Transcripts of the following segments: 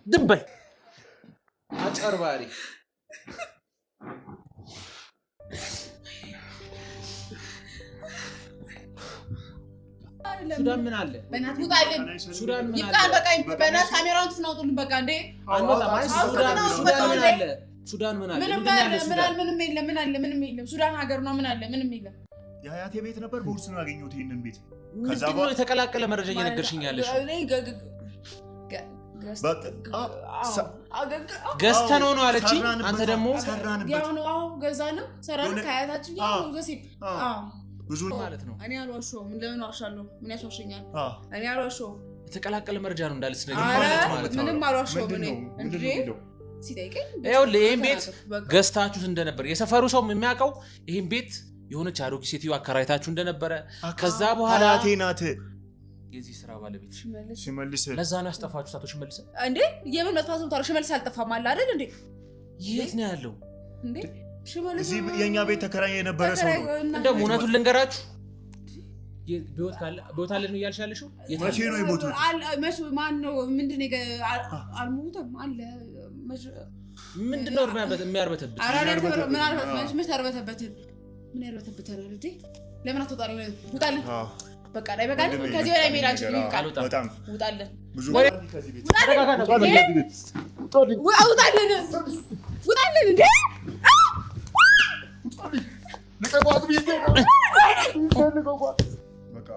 ዝም በል አጭበርባሪ። ሱዳን ምን አለ? በእናትህ ውጣልን። ሱዳን ምን አለ? በቃ በእናትህ ካሜራውን ትስናውጡልን። በቃ እንዴ ሱዳን ምን አለ? ምንም የለም። ምን አለ? ምንም የለም። ሱዳን ሀገር ነው። ምን አለ? ምንም የለም። የአያቴ ቤት ነበር። በውርስ ነው ያገኘሁት ይሄንን ቤት። ከዛ በኋላ የተቀላቀለ መረጃ እየነገርሽኝ ያለሽ ገዝተህ ነው አለችኝ። አንተ ደግሞ ያው ነው። አዎ ገዛንም ሰራን ከአያታችን ያው ገሲብ ብዙ ማለት ነው። እኔ አልዋሸሁም። ለምን ዋሻለሁ? ምን ያስዋሸኛል? እኔ አልዋሸሁም። የተቀላቀለ መረጃ ነው እንዳልስ ነገር ማለት ነው። ምንም አልዋሸሁም። እኔ እንዴ ሲጠይቀኝ ይኸውልህ ይሄን ቤት ገዝታችሁት እንደነበር የሰፈሩ ሰው የሚያውቀው ይሄን ቤት የሆነች አሮጊት ሴትዮ አከራይታችሁ እንደነበረ ከዛ በኋላ አያቴ ናት የዚህ ስራ ባለቤት ሽመልስ። ለዛ ነው ያስጠፋችሁት አቶ ሽመልስ። እንዴ የምን መጥፋቱን ታዲያ ሽመልስ አልጠፋም አለ አይደል እንዴ? የት ነው ያለው እንዴ ሽመልስ? እዚህ የኛ ቤት ተከራይ የነበረ ሰው ነው። እንደው እውነቱን ልንገራችሁ ቦታ አለ ነው እያልሻለሽው? መቼ ነው የሞቱት? ማን ነው? ምንድን ነው አልሞተም አለ። ምንድን ነው የሚያርበተበት? ምን ታርበተበትን? ምን ያርበተበታል እንዴ? ለምን አትወጣሉ? ውጣልን። በቃ ላይ በቃ ከዚህ በላይ ሜራችን ይቃል። በጣም ውጣልን። ብዙ ውጣልን እንዴ! በቃ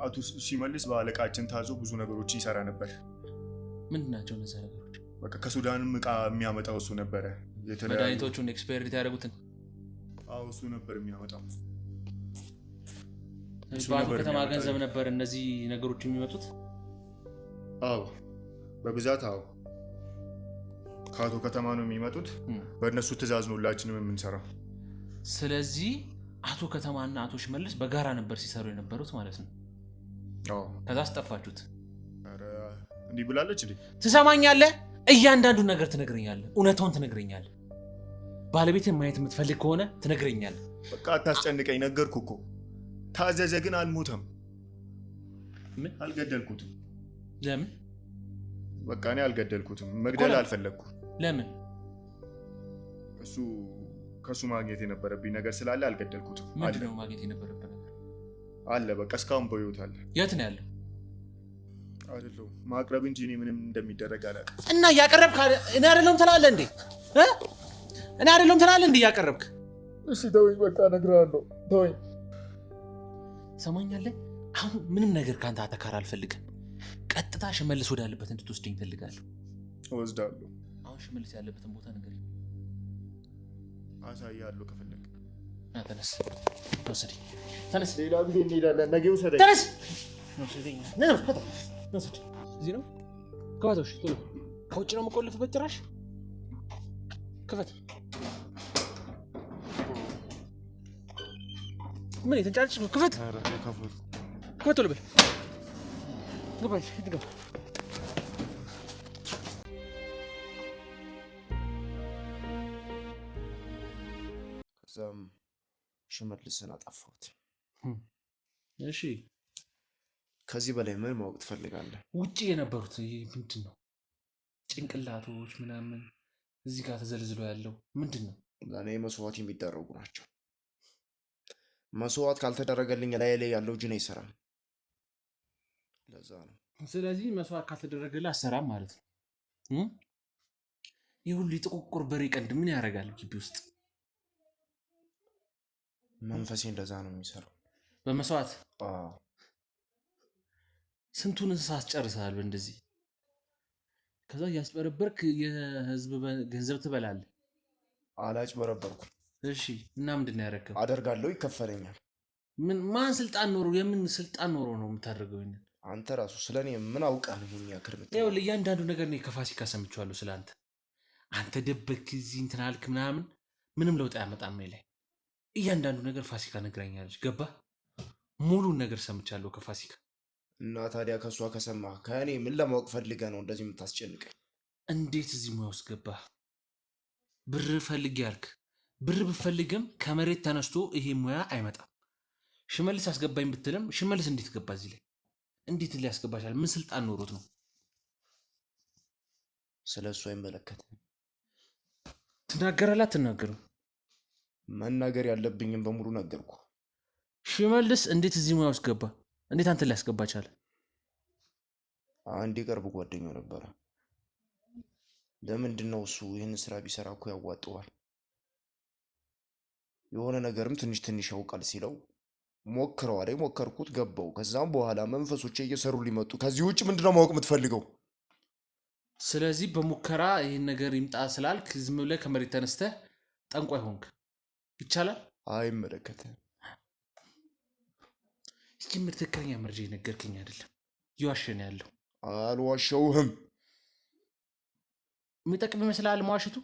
አቶ ሽመልስ በአለቃችን ታዞ ብዙ ነገሮች ይሰራ ነበር። ምንድን ናቸው እነዛ ነገሮች? በቃ ከሱዳንም እቃ የሚያመጣው እሱ ነበረ። መድኃኒቶቹን ኤክስፓየርድ ያደረጉትን እሱ ነበር የሚያመጣው። በአቶ ከተማ ገንዘብ ነበር እነዚህ ነገሮች የሚመጡት? በብዛት ከአቶ ከተማ ነው የሚመጡት። በእነሱ ትእዛዝ ነው ሁላችንም የምንሰራው። ስለዚህ አቶ ከተማና አቶ ሽመልስ በጋራ ነበር ሲሰሩ የነበሩት ማለት ነው። ከዛ አስጠፋችሁት። እንዲህ ብላለች እንዴ? ትሰማኛለህ? እያንዳንዱን ነገር ትነግረኛለህ። እውነታውን ትነግረኛለህ። ባለቤትን ማየት የምትፈልግ ከሆነ ትነግረኛለህ። በቃ አታስጨንቀኝ። ነገርኩህ እኮ። ታዘዘ ግን አልሞተም። ምን? አልገደልኩትም። ለምን? በቃ እኔ አልገደልኩትም። መግደል አልፈለግኩም። ለምን? እሱ ከሱ ማግኘት የነበረብኝ ነገር ስላለ አልገደልኩትም። ምንድን ነው ማግኘት የነበረብህ ነገር? አለ በቃ እስካሁን በሕይወት አለ። የት ነው ያለው? አይደለሁም ማቅረብ እንጂ እኔ ምንም እንደሚደረግ አላውቅም። እና እያቀረብክ እኔ አይደለሁም ትላለህ እንዴ? እኔ አይደለሁም ትላለህ እንዴ እያቀረብክ? እሺ ተወኝ፣ በቃ እነግርሃለሁ። ተወኝ። ሰማኛለህ? አሁን ምንም ነገር ካንተ አተካራ አልፈልግም። ቀጥታ ሽመልስ ወዳለበት እንድትወስደኝ እፈልጋለሁ። እወስዳለሁ። አሁን ሽመልስ ያለበትን ቦታ ንገረኝ። አሳያለሁ ከፈለግ። ተነስ፣ ወስደኝ። ተነስ፣ ሌላ ጊዜ እንሄዳለን። ነገ ውሰደኝ። ተነስ፣ ወስደኝ። እዚህ ነው ክፈቶሽ። ቶሎ ከውጭ ነው የምቆልፍበት። ጭራሽ ክፈት። ምን የተንጫጭ? ክፈት፣ ክፈት። ቶሎ በል። ግባ፣ ግባ። ከዛም ሽመልስን አጠፋሁት። እሺ፣ ከዚህ በላይ ምን ማወቅ ትፈልጋለህ? ውጪ የነበሩት ምንድን ነው? ጭንቅላቶች ምናምን እዚህ ጋር ተዘልዝሎ ያለው ምንድን ነው? ለእኔ መስዋዕት የሚደረጉ ናቸው። መስዋዕት ካልተደረገልኝ ላይ ያለው እጅ ነው አይሰራም። ለዛ ነው። ስለዚህ መስዋዕት ካልተደረገልህ አሰራም ማለት ነው። ይህ ሁሉ የጥቁቁር በሬ ቀንድ ምን ያደርጋል ግቢ ውስጥ? መንፈሴ እንደዛ ነው የሚሰራው በመስዋዕት። ስንቱን እንስሳ አስጨርሰሃል በእንደዚህ። ከዛ እያስበረበርክ የህዝብ ገንዘብ ትበላለህ። አላጭበረበርኩም። እሺ፣ እና ምንድን ነው ያደረገው? አደርጋለሁ፣ ይከፈለኛል። ማን ስልጣን ኖሮ? የምን ስልጣን ኖሮ ነው የምታደርገው? አንተ ራሱ ስለኔ ምን አውቃለሁ? የሚያክርምት ይኸውልህ፣ እያንዳንዱ ነገር ነው ከፋሲካ ሰምቼዋለሁ ስለአንተ። አንተ ደበክ እዚህ እንትን አልክ ምናምን፣ ምንም ለውጥ አያመጣም ላይ። እያንዳንዱ ነገር ፋሲካ ነግራኛለች። ገባህ? ሙሉን ነገር ሰምቻለሁ ከፋሲካ። እና ታዲያ ከሷ ከሰማህ ከእኔ ምን ለማወቅ ፈልገህ ነው እንደዚህ የምታስጨንቀኝ? እንዴት እዚህ ሙያ ውስጥ ገባህ? ብር ፈልጌ ያልክ። ብር ብፈልግም ከመሬት ተነስቶ ይሄ ሙያ አይመጣም። ሽመልስ አስገባኝ ብትልም ሽመልስ እንዴት ገባ እዚህ ላይ? እንዴት ሊያስገባሻል? ምን ስልጣን ኖሮት ነው? ስለሱ አይመለከትም። ትናገራለህ አትናገርም? መናገር ያለብኝም በሙሉ ነገርኩ። ሽመልስ እንዴት እዚህ ሙያ ውስጥ ገባ? እንዴት አንተ ሊያስገባ ቻለ? አንድ የቅርብ ጓደኛው ነበረ። ለምንድን ነው እሱ ይህን ስራ ቢሰራ እኮ ያዋጠዋል፣ የሆነ ነገርም ትንሽ ትንሽ ያውቃል ሲለው ሞክረው አይደል? ሞከርኩት፣ ገባው። ከዛም በኋላ መንፈሶቼ እየሰሩ ሊመጡ። ከዚህ ውጭ ምንድነው ማወቅ የምትፈልገው? ስለዚህ በሙከራ ይህን ነገር ይምጣ ስላልክ ዝም ብለህ ከመሬት ተነስተህ ጠንቋይ ሆንክ? ይቻላል? አይመለከትም። ሲጀምር ትክክለኛ መረጃ የነገርከኝ አይደለም፣ እየዋሸህ ነው ያለው። አልዋሸውህም። የሚጠቅም ይመስላል መዋሸቱ?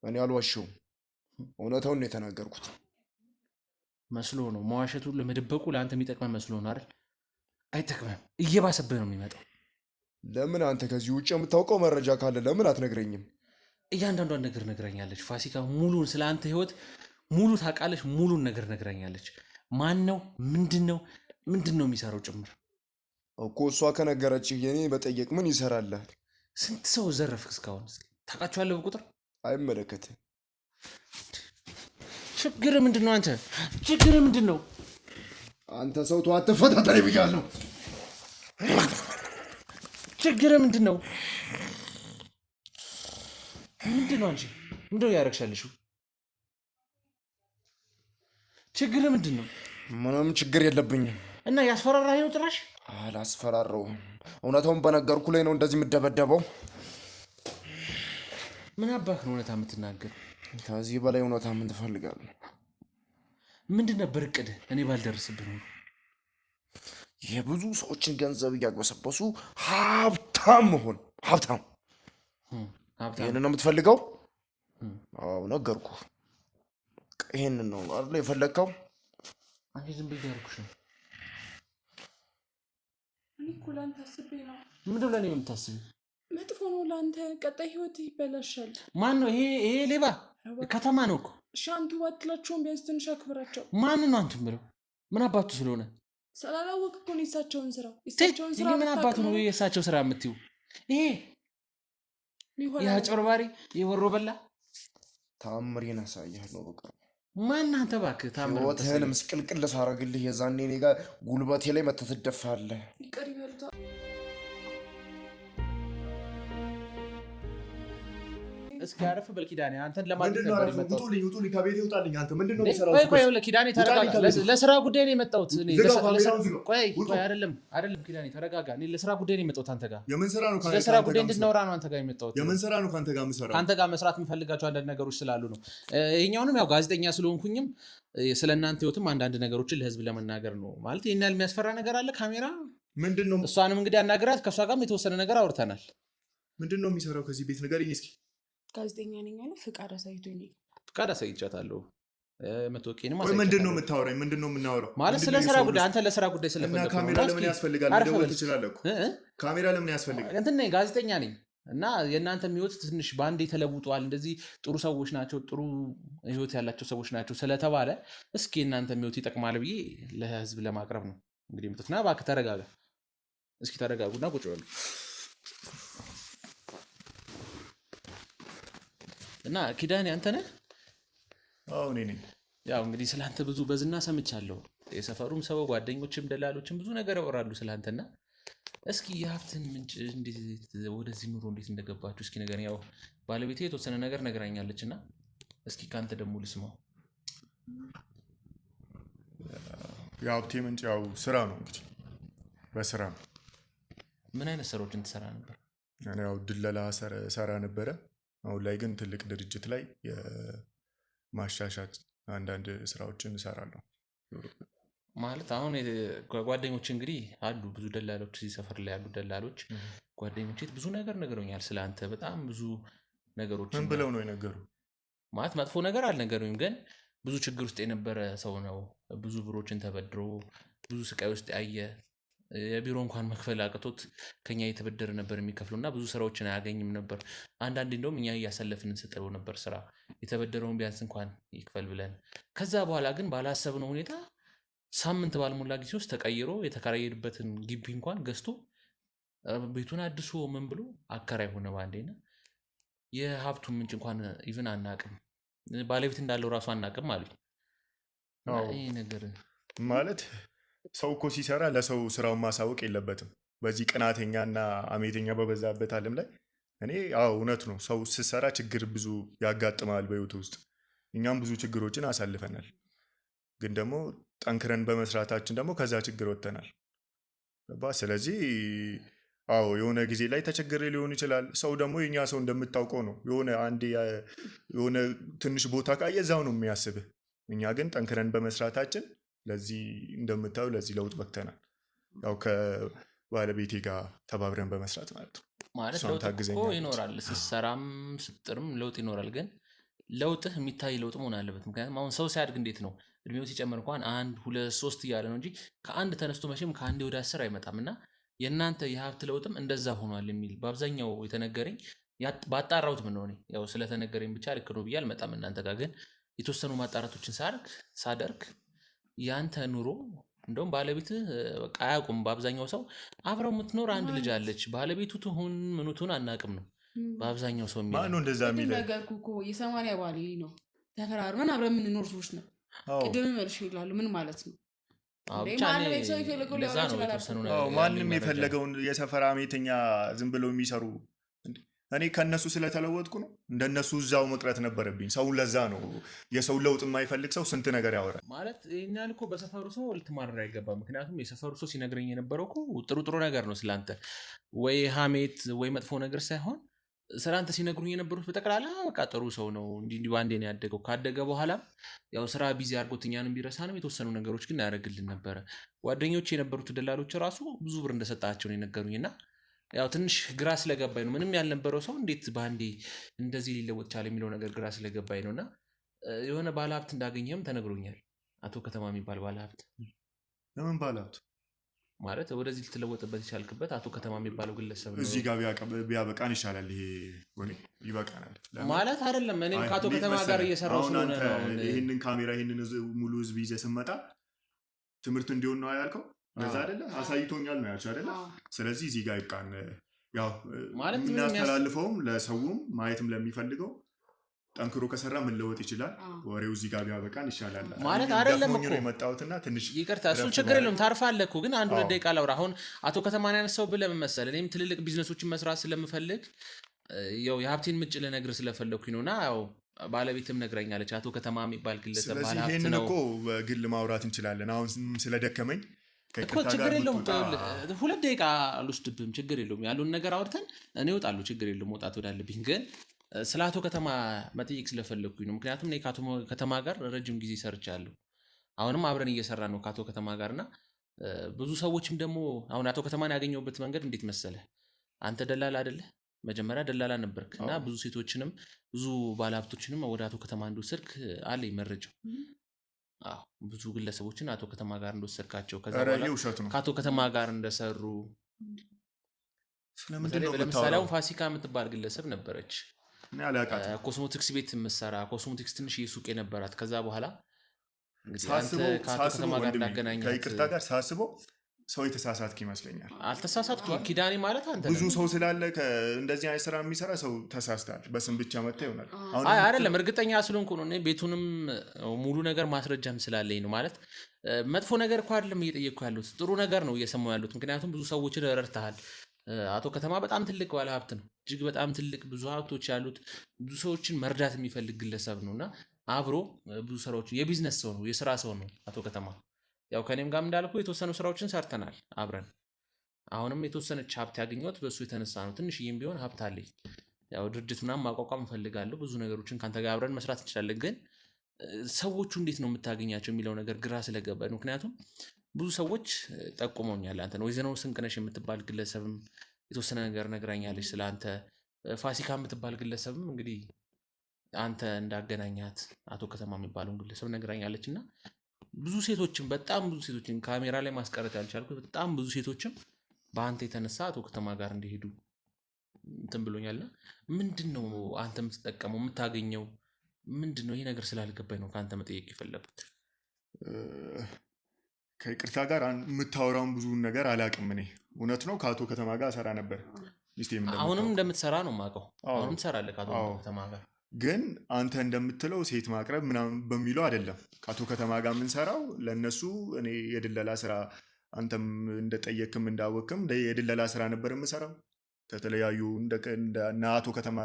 እኔ አልዋሸውም፣ እውነታውን ነው የተናገርኩት። መስሎ ነው መዋሸቱ። ለመደበቁ ለአንተ የሚጠቅመህ መስሎ ነው አይደል? አይጠቅምም፣ እየባሰብህ ነው የሚመጣው። ለምን አንተ ከዚህ ውጭ የምታውቀው መረጃ ካለ ለምን አትነግረኝም? እያንዳንዷን ነገር ነግራኛለች ፋሲካ። ሙሉን ስለ አንተ ህይወት ሙሉ ታውቃለች። ሙሉን ነገር ነግራኛለች። ማን ነው? ምንድን ነው የሚሰራው ጭምር እኮ። እሷ ከነገረችህ የኔ መጠየቅ ምን ይሰራልህ? ስንት ሰው ዘረፍክ እስካሁን? ታውቃቸዋለህ በቁጥር? አይመለከትም። ችግር ምንድን ነው? አንተ ችግር ምንድን ነው? አንተ ሰው ተው፣ አትፈታተነኝ ብያለሁ። ችግር ምንድን ነው? ምንድን ነው? አንቺ ምንድነው ያደረግሻለሽው? ችግር ምንድን ነው? ምንም ችግር የለብኝም። እና ያስፈራራኝ ነው ጭራሽ? አላስፈራረውም። እውነታውን በነገርኩ ላይ ነው እንደዚህ የምደበደበው። ምን አባክ ነው እውነታ የምትናገር? ከዚህ በላይ እውነታ ምን ትፈልጋለህ? ምንድን ነበር እቅድህ? እኔ ባልደርስብህ ነው። የብዙ ሰዎችን ገንዘብ እያግበሰበሱ ሀብታም መሆን። ሀብታም ይህንን ነው የምትፈልገው? አዎ ነገርኩ። ይህንን ነው አይደል የፈለግከው? አንቺ ዝም ብዬ ያልኩሽ ነው። እኔ እኮ ለአንተ አስቤ ነው። ምንድን ነው ለእኔ የምታስቢው? መጥፎ ነው ለአንተ፣ ቀጣይ ህይወት ይበላሻል። ማን ነው ይሄ ሌባ? ከተማ ነው እኮ። እሺ አንቱ ባትላቸውም ቢያንስ ትንሽ አክብራቸው። ማን ነው አንቱ ብለው? ምን አባቱ ስለሆነ ስላላወቅ እኮ ነው የእሳቸውን ስራ ምን አባቱ ነው የእሳቸው ስራ የምትይው? ይሄ የአጭበርባሪ የወሮ በላ ታምሬን አሳይሃለሁ። በቃ ማን አንተ እባክህ? ታምር ህይወትህን ምስቅልቅል ሳረግልህ የዛኔ እኔ ጋር ጉልበቴ ላይ መተህ ትደፋለህ። ይቅር ይበሉታል። እስኪ አረፍ በል ኪዳኔ። አንተን ለማለት ነበር የመጣሁት። ውጡልኝ፣ ከቤቴ ውጣልኝ። አንተ ምንድን ነው የምትሰራው? ቆይ ኪዳኔ ተረጋጋ። ለስራ ጉዳይ ነው የመጣሁት። ቆይ አይደለም ኪዳኔ ተረጋጋ። እኔ ለስራ ጉዳይ ነው የመጣሁት አንተ ጋር። የምን ስራ ነው? ለስራ ጉዳይ እንድናወራ ነው አንተ ጋር የመጣሁት። የምን ስራ ነው ከአንተ ጋር የምሰራው? ከአንተ ጋር መስራት የምፈልጋቸው አንዳንድ ነገሮች ስላሉ ነው። ይሄኛውንም ያው ጋዜጠኛ ስለሆንኩኝም ስለ እናንተ ህይወትም አንዳንድ ነገሮችን ለህዝብ ለመናገር ነው። ማለት ይሄን ያህል የሚያስፈራ ነገር አለ? ካሜራ ምንድን ነው? እሷንም እንግዲህ አናግራት። ከእሷ ጋርም የተወሰነ ነገር አውርተናል። ምንድን ነው የሚሰራው ከዚህ ቤት? ንገሪኝ እስኪ። ጋዜጠኛ ነኝ አለ። ፍቃድ አሳይቶኝ። ፍቃድ አሳይቻታለሁ። መታወቂያንም አሳይቻታለሁ። ምንድን ነው የምታወራኝ? ምንድን ነው የምናወራው? ማለት ስለ ስራ ጉዳይ አንተ ለስራ ጉዳይ ስለፈለክ እና ካሜራ ለምን ያስፈልጋል? መደወል ትችላለህ እኮ። ካሜራ ለምን ያስፈልጋል? እንትን ነኝ ጋዜጠኛ ነኝ እና የእናንተም ህይወት ትንሽ በአንዴ ተለውጧል። እንደዚህ ጥሩ ሰዎች ናቸው፣ ጥሩ ህይወት ያላቸው ሰዎች ናቸው ስለተባለ እስኪ የእናንተም ህይወት ይጠቅማል ብዬ ለህዝብ ለማቅረብ ነው እንግዲህ የመጡት። እና እባክህ ተረጋጋ። እስኪ ተረጋጉና ቁጭ በሉ እና ኪዳኔ አንተ ነህ? አዎ እኔ ነኝ። ያው እንግዲህ ስለአንተ ብዙ በዝና ሰምቻለሁ። የሰፈሩም ሰው ጓደኞችም ደላሎችም ብዙ ነገር ያወራሉ ስለአንተና እስኪ የሀብትን ምንጭ እንዴት ወደዚህ ኑሮ እንዴት እንደገባችሁ እስኪ ነገር ያው ባለቤቴ የተወሰነ ነገር ነግራኛለች እና እስኪ ካንተ ደግሞ ልስማው። የሀብቴ ምንጭ ያው ስራ ነው እንግዲህ በስራ ነው። ምን አይነት ስራዎችን ትሰራ ነበር? ያው ድለላ ሰራ ነበረ። አሁን ላይ ግን ትልቅ ድርጅት ላይ የማሻሻት አንዳንድ ስራዎችን እሰራለሁ። ማለት አሁን ጓደኞች እንግዲህ አሉ ብዙ ደላሎች፣ እዚህ ሰፈር ላይ ያሉ ደላሎች ጓደኞች ብዙ ነገር ነግረውኛል ስለአንተ። በጣም ብዙ ነገሮች። ምን ብለው ነው የነገሩ? ማለት መጥፎ ነገር አልነገሩኝም፣ ግን ብዙ ችግር ውስጥ የነበረ ሰው ነው። ብዙ ብሮችን ተበድሮ ብዙ ስቃይ ውስጥ ያየ የቢሮ እንኳን መክፈል አቅቶት ከኛ እየተበደረ ነበር የሚከፍለው እና ብዙ ስራዎችን አያገኝም ነበር። አንዳንዴ እንደውም እኛ እያሰለፍን እንሰጠው ነበር ስራ የተበደረውን ቢያንስ እንኳን ይክፈል ብለን። ከዛ በኋላ ግን ባላሰብነው ሁኔታ ሳምንት ባልሞላ ጊዜ ውስጥ ተቀይሮ የተከራየበትን ግቢ እንኳን ገዝቶ ቤቱን አድሶ ምን ብሎ አከራይ ሆነ ባንዴና የሀብቱን ምንጭ እንኳን ኢቭን አናቅም፣ ባለቤት እንዳለው ራሱ አናቅም አሉኝ። ይህ ነገር ማለት ሰው እኮ ሲሰራ ለሰው ስራውን ማሳወቅ የለበትም። በዚህ ቅናተኛና አሜተኛ በበዛበት ዓለም ላይ እኔ እውነት ነው፣ ሰው ስትሰራ ችግር ብዙ ያጋጥማል በህይወት ውስጥ። እኛም ብዙ ችግሮችን አሳልፈናል፣ ግን ደግሞ ጠንክረን በመስራታችን ደግሞ ከዛ ችግር ወጥተናል። ስለዚህ የሆነ ጊዜ ላይ ተቸግሬ ሊሆን ይችላል። ሰው ደግሞ የኛ ሰው እንደምታውቀው ነው፣ የሆነ ትንሽ ቦታ ካየ እዛው ነው የሚያስብህ። እኛ ግን ጠንክረን በመስራታችን ለዚህ እንደምታየው ለዚህ ለውጥ በቅተናል። ያው ከባለቤቴ ጋር ተባብረን በመስራት ማለት ነው። ማለት ለውጥ እኮ ይኖራል፣ ስትሰራም ስትጥርም ለውጥ ይኖራል። ግን ለውጥህ የሚታይ ለውጥ መሆን አለበት። ምክንያቱም አሁን ሰው ሲያድግ እንዴት ነው እድሜው ሲጨምር እንኳን 1 2 3 እያለ ነው እንጂ ከአንድ ተነስቶ መቼም ከአንዴ ወደ 10 አይመጣም። እና የእናንተ የሀብት ለውጥም እንደዛ ሆኗል የሚል በአብዛኛው የተነገረኝ ባጣራሁት ምን ሆነ ያው ስለተነገረኝ ብቻ ልክ ነው ብዬ አልመጣም እናንተ ጋር። ግን የተወሰኑ ማጣራቶችን ሳደርግ ያንተ ኑሮ እንደውም ባለቤትህ በቃ አያውቁም። በአብዛኛው ሰው አብረው የምትኖር አንድ ልጅ አለች፣ ባለቤቱ ትሁን ምኑ ትሁን አናውቅም ነው በአብዛኛው ሰው የሚለው። ማነው እንደዛ የሚለው? ነገርኩህ እኮ የ80 ባሌ ነው፣ ተፈራርመን አብረን የምንኖር ሰዎች ነው። ቅድም መልሽ ይላሉ። ምን ማለት ነው? ማንም የፈለገውን የሰፈር አሜተኛ ዝም ብለው የሚሰሩ እኔ ከነሱ ስለተለወጥኩ ነው እንደነሱ እዛው መቅረት ነበረብኝ። ሰውን ለዛ ነው የሰው ለውጥ የማይፈልግ ሰው ስንት ነገር ያወራል። ማለት ይህን እኮ በሰፈሩ ሰው ልትማረር አይገባም። ምክንያቱም የሰፈሩ ሰው ሲነግረኝ የነበረው እኮ ጥሩ ነገር ነው ስላንተ፣ ወይ ሀሜት ወይ መጥፎ ነገር ሳይሆን ስላንተ ሲነግሩኝ የነበሩት በጠቅላላ በቃ ጥሩ ሰው ነው፣ እንዲህ ባንዴ ነው ያደገው። ካደገ በኋላም ያው ስራ ቢዚ አድርጎት እኛንም ቢረሳንም የተወሰኑ ነገሮች ግን ያደርግልን ነበረ። ጓደኞች የነበሩት ደላሎች ራሱ ብዙ ብር እንደሰጣቸው ነው የነገሩኝ። እና ያው ትንሽ ግራ ስለገባኝ ነው፣ ምንም ያልነበረው ሰው እንዴት ባንዴ እንደዚህ ሊለወጥ ቻለ የሚለው ነገር ግራ ስለገባኝ ነው። እና የሆነ ባለሀብት እንዳገኘም ተነግሮኛል። አቶ ከተማ የሚባል ባለሀብት። ለምን ባለሀብት? ማለት ወደዚህ ልትለወጥበት ይቻልክበት አቶ ከተማ የሚባለው ግለሰብ ነው። እዚህ ጋር ቢያበቃን ይሻላል። ይሄ ይበቃናል ማለት አይደለም። እኔም ከአቶ ከተማ ጋር እየሰራሁ ስለሆነ ነው። ይህንን ካሜራ ይህንን ሙሉ ህዝብ ይዘህ ስመጣ ትምህርት እንዲሆን ነው ያልከው። እዛ አይደለ አሳይቶኛል ነው ያልሽው አይደለ? ስለዚህ እዚህ ጋር ይብቃን። ያው የምናስተላልፈውም ለሰውም ማየትም ለሚፈልገው ጠንክሮ ከሰራ መለወጥ ይችላል። ወሬው እዚህ ጋር ቢያበቃን ይሻላል ማለት አይደለም እኮ የመጣሁትና ትንሽ ይቅርታ፣ እሱን ችግር የለውም ታርፋለህ እኮ። ግን አንድ 2 ደቂቃ ላውራ። አሁን አቶ ከተማን ያነሳው ብለህ ምን መሰለህ፣ እኔም ትልልቅ ቢዝነሶችን መስራት ስለምፈልግ ያው የሀብቴን ምንጭ ልነግርህ ስለፈለኩኝ ነውና ያው ባለቤትም ነግራኛለች። አቶ ከተማ የሚባል ግለሰብ ባለሀብት ነው። ስለዚህ ይሄንን እኮ በግል ማውራት እንችላለን። አሁን ስለደከመኝ እኮ ችግር የለውም። 2 ደቂቃ አልወስድብህም፣ ችግር የለውም። ያሉን ነገር አውርተን እኔ እወጣለሁ፣ ችግር የለውም። መውጣት ወዳለብኝ ግን ስለ አቶ ከተማ መጠየቅ ስለፈለግኩኝ ነው። ምክንያቱም እኔ ከአቶ ከተማ ጋር ረጅም ጊዜ ሰርቻለሁ። አሁንም አብረን እየሰራ ነው ከአቶ ከተማ ጋር እና ብዙ ሰዎችም ደግሞ አሁን አቶ ከተማን ያገኘሁበት መንገድ እንዴት መሰለህ? አንተ ደላላ አይደለህ? መጀመሪያ ደላላ ነበርክ እና ብዙ ሴቶችንም ብዙ ባለሀብቶችንም ወደ አቶ ከተማ እንደወሰድክ አለኝ መረጃው። ብዙ ግለሰቦችን አቶ ከተማ ጋር እንደወሰድካቸው ከዛ በኋላ ከአቶ ከተማ ጋር እንደሰሩ ለምሳሌ አሁን ፋሲካ የምትባል ግለሰብ ነበረች። ኮስሞቲክስ ቤት የምትሰራ ኮስሞቲክስ ትንሽ ሱቅ የነበራት። ከዛ በኋላ ከይቅርታ ጋር ሳስበው ሰው የተሳሳትክ ይመስለኛል። አልተሳሳትኩም። ኪዳኔ ማለት አንተ ብዙ ሰው ስላለ እንደዚህ አይነት ስራ የሚሰራ ሰው ተሳስታል። በስም ብቻ መታ ይሆናል። አይደለም እርግጠኛ ስለሆንኩ ነው። ቤቱንም ሙሉ ነገር ማስረጃም ስላለኝ ነው። ማለት መጥፎ ነገር እኮ አይደለም እየጠየቅኩ ያሉት፣ ጥሩ ነገር ነው እየሰማሁ ያሉት። ምክንያቱም ብዙ ሰዎችን ረድተሃል። አቶ ከተማ በጣም ትልቅ ባለሀብት ነው። እጅግ በጣም ትልቅ ብዙ ሀብቶች ያሉት ብዙ ሰዎችን መርዳት የሚፈልግ ግለሰብ ነው እና አብሮ ብዙ ስራዎችን የቢዝነስ ሰው ነው፣ የስራ ሰው ነው አቶ ከተማ። ያው ከኔም ጋር እንዳልኩ የተወሰኑ ስራዎችን ሰርተናል አብረን። አሁንም የተወሰነች ሀብት ያገኘሁት በእሱ የተነሳ ነው። ትንሽዬም ቢሆን ሀብት አለኝ። ያው ድርጅት ምናምን ማቋቋም እፈልጋለሁ። ብዙ ነገሮችን ከአንተ ጋር አብረን መስራት እንችላለን። ግን ሰዎቹ እንዴት ነው የምታገኛቸው የሚለው ነገር ግራ ስለገባኝ፣ ምክንያቱም ብዙ ሰዎች ጠቁመውኛል። አንተ ነው ወይዘሮ ስንቅነሽ የምትባል ግለሰብም የተወሰነ ነገር ነግራኛለች ስለ አንተ። ፋሲካ የምትባል ግለሰብም እንግዲህ አንተ እንዳገናኛት አቶ ከተማ የሚባለውን ግለሰብ ነግራኛለች። እና ብዙ ሴቶችም በጣም ብዙ ሴቶችን ካሜራ ላይ ማስቀረት ያልቻልኩት በጣም ብዙ ሴቶችም በአንተ የተነሳ አቶ ከተማ ጋር እንዲሄዱ እንትን ብሎኛልና ምንድን ነው አንተ የምትጠቀመው የምታገኘው ምንድን ነው? ይሄ ነገር ስላልገባኝ ነው ከአንተ መጠየቅ የፈለጉት። ከይቅርታ ጋር የምታወራውን ብዙ ነገር አላውቅም። እኔ እውነት ነው ከአቶ ከተማ ጋር እሰራ ነበር። አሁንም እንደምትሰራ ነው የማውቀው። አሁንም ትሰራለህ ከአቶ ከተማ ጋር። ግን አንተ እንደምትለው ሴት ማቅረብ ምናምን በሚለው አይደለም ከአቶ ከተማ ጋር የምንሰራው። ለእነሱ እኔ የድለላ ስራ አንተም እንደጠየቅም እንዳወቅም የድለላ ስራ ነበር የምሰራው። ከተለያዩ እና አቶ ከተማ